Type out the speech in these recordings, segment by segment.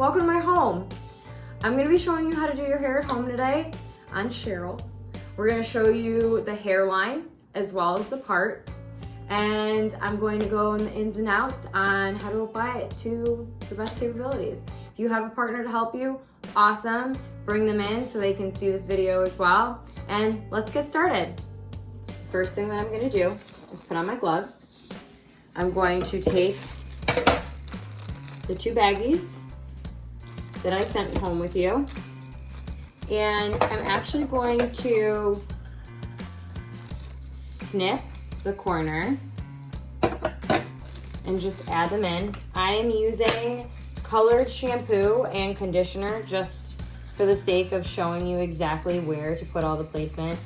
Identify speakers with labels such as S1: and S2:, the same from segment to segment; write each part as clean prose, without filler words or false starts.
S1: welcome to my home. I'm gonna be showing you how to do your hair at home today on Cheryl. We're gonna show you the hairline as well as the part, and I'm going to go in the ins and outs on how to apply it to the best capabilities. If you have a partner to help you, awesome. Bring them in so they can see this video as well, and let's get started. First thing that I'm gonna do is put on my gloves. I'm going to take the 2 baggies that I sent home with you, and I'm actually going to snip the corner and just add them in. I am using colored shampoo and conditioner just for the sake of showing you exactly where to put all the placement.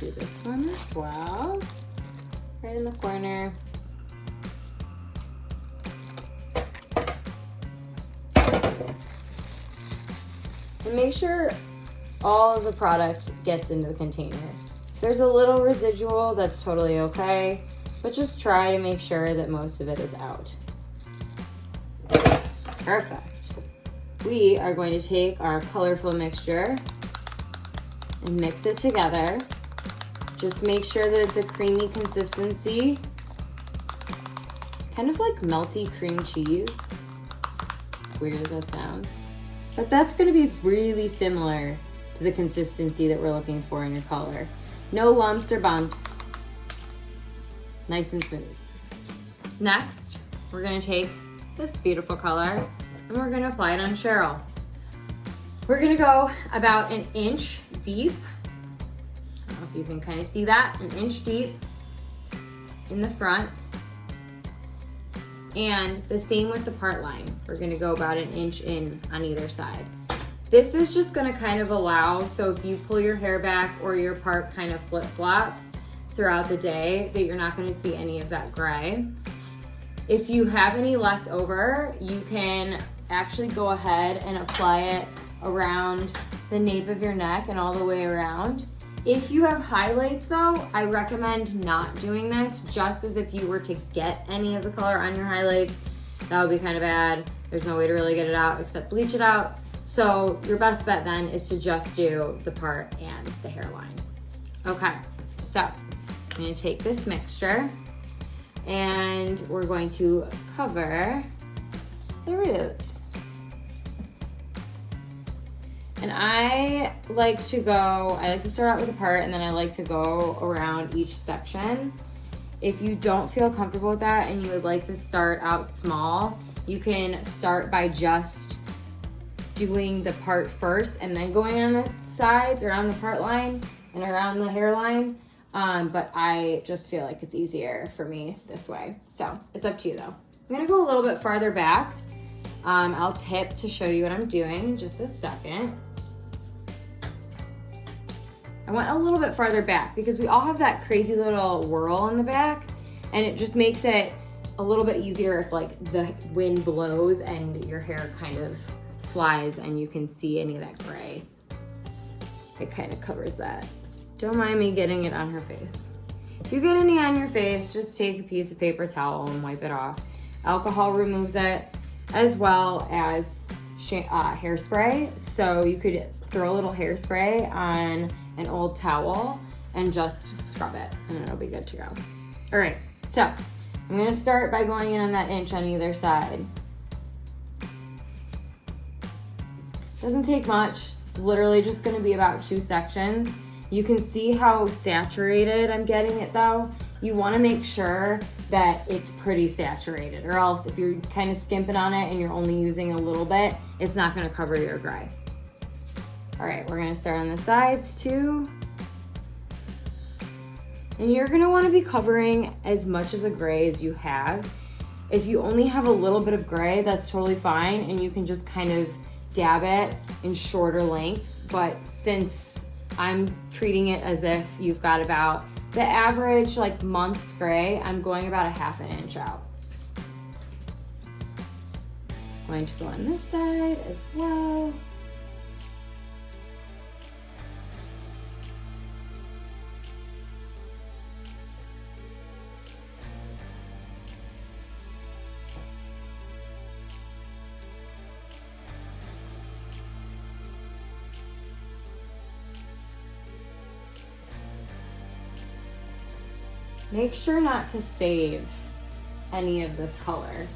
S1: Do this one as well, right in the corner. And make sure all of the product gets into the container. If there's a little residual, that's totally okay, but just try to make sure that most of it is out. Perfect. We are going to take our colorful mixture and mix it together. Just make sure that it's a creamy consistency, kind of like melty cream cheese. As weird as that sounds. But that's gonna be really similar to the consistency that we're looking for in your color. No lumps or bumps, nice and smooth. Next, we're gonna take this beautiful color and we're gonna apply it on Cheryl. We're gonna go about 1 inch deep. I don't know if you can kind of see that, 1 inch deep in the front. And the same with the part line. We're gonna go about 1 inch in on either side. This is just gonna kind of allow, so if you pull your hair back or your part kind of flip-flops throughout the day, that you're not gonna see any of that gray. If you have any left over, you can actually go ahead and apply it around the nape of your neck and all the way around. If you have highlights though, I recommend not doing this, just as if you were to get any of the color on your highlights, that would be kind of bad. There's no way to really get it out except bleach it out. So your best bet then is to just do the part and the hairline. Okay, so I'm gonna take this mixture and we're going to cover the roots. And I like to start out with a part and then I like to go around each section. If you don't feel comfortable with that and you would like to start out small, you can start by just doing the part first and then going on the sides around the part line and around the hairline. But I just feel like it's easier for me this way. So it's up to you though. I'm gonna go a little bit farther back. I'll tip to show you what I'm doing in just a second. I went a little bit farther back because we all have that crazy little whirl in the back, and it just makes it a little bit easier if like the wind blows and your hair kind of flies and you can see any of that gray. It kind of covers that. Don't mind me getting it on her face. If you get any on your face, just take a piece of paper towel and wipe it off. Alcohol removes it, as well as hairspray. So you could throw a little hairspray on an old towel and just scrub it and it'll be good to go. All right, so I'm gonna start by going in on that inch on either side. Doesn't take much. It's literally just gonna be about 2 sections. You can see how saturated I'm getting it though. You wanna make sure that it's pretty saturated, or else if you're kind of skimping on it and you're only using a little bit, it's not gonna cover your gray. All right, we're gonna start on the sides too. And you're gonna wanna be covering as much of the gray as you have. If you only have a little bit of gray, that's totally fine, and you can just kind of dab it in shorter lengths. But since I'm treating it as if you've got about the average like month's gray, I'm going about 1/2 inch out. Going to go on this side as well. Make sure not to save any of this color.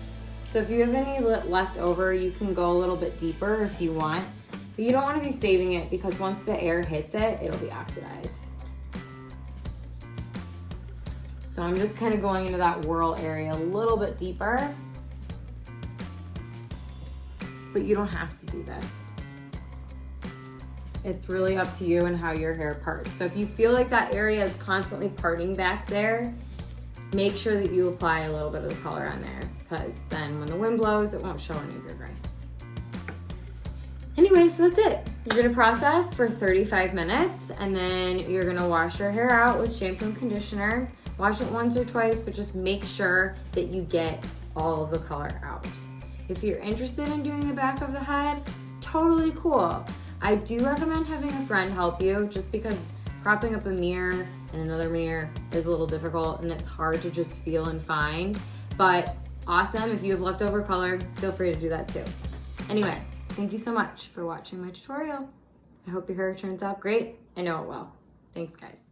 S1: So if you have any left over, you can go a little bit deeper if you want, but you don't want to be saving it because once the air hits it, it'll be oxidized. So I'm just kind of going into that whorl area a little bit deeper, but you don't have to do this. It's really up to you and how your hair parts. So if you feel like that area is constantly parting back there, make sure that you apply a little bit of the color on there, because then when the wind blows, it won't show any of your gray. Anyway, so that's it. You're gonna process for 35 minutes and then you're gonna wash your hair out with shampoo and conditioner. Wash it once or twice, but just make sure that you get all of the color out. If you're interested in doing the back of the head, totally cool. I do recommend having a friend help you just because propping up a mirror and another mirror is a little difficult and it's hard to just feel and find, but awesome. If you have leftover color, feel free to do that too. Anyway, thank you so much for watching my tutorial. I hope your hair turns out great. I know it will. Thanks, guys.